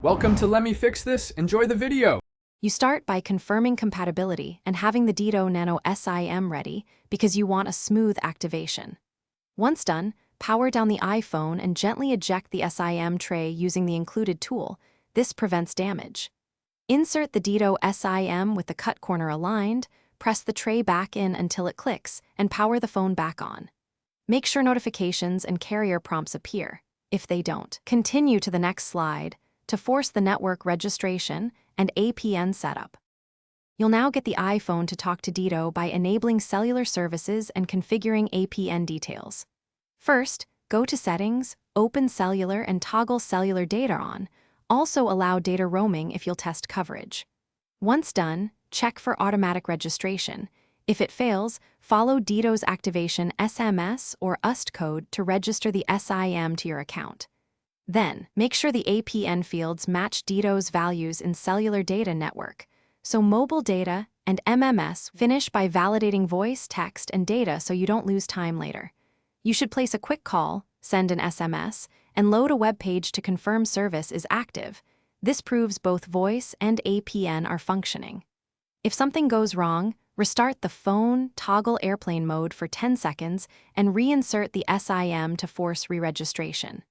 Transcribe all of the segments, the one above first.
Welcome to Let Me Fix This. Enjoy the video. You start by confirming compatibility and having the Ditto Nano SIM ready because you want a smooth activation. Once done, power down the iPhone and gently eject the SIM tray using the included tool. This prevents damage. Insert the Ditto SIM with the cut corner aligned, press the tray back in until it clicks, and power the phone back on. Make sure notifications and carrier prompts appear. If they don't, continue to the next slide to force the network registration and APN setup. You'll now get the iPhone to talk to Ditto by enabling cellular services and configuring APN details. First, go to Settings, open Cellular and toggle Cellular Data on. Also allow data roaming if you'll test coverage. Once done, check for automatic registration. If it fails, follow Ditto's activation SMS or UST code to register the SIM to your account. Then, make sure the APN fields match Ditto's values in cellular data network, so mobile data and MMS. Finish by validating voice, text, and data so you don't lose time later. You should place a quick call, send an SMS, and load a web page to confirm service is active. This proves both voice and APN are functioning. If something goes wrong, restart the phone, toggle airplane mode for 10 seconds, and reinsert the SIM to force re-registration.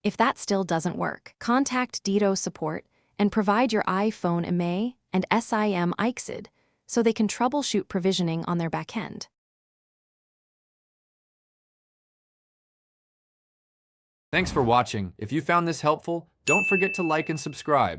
If that still doesn't work, contact Ditto support and provide your iPhone IMEI and SIM ICSID so they can troubleshoot provisioning on their backend. Thanks for watching. If you found this helpful, don't forget to like and subscribe.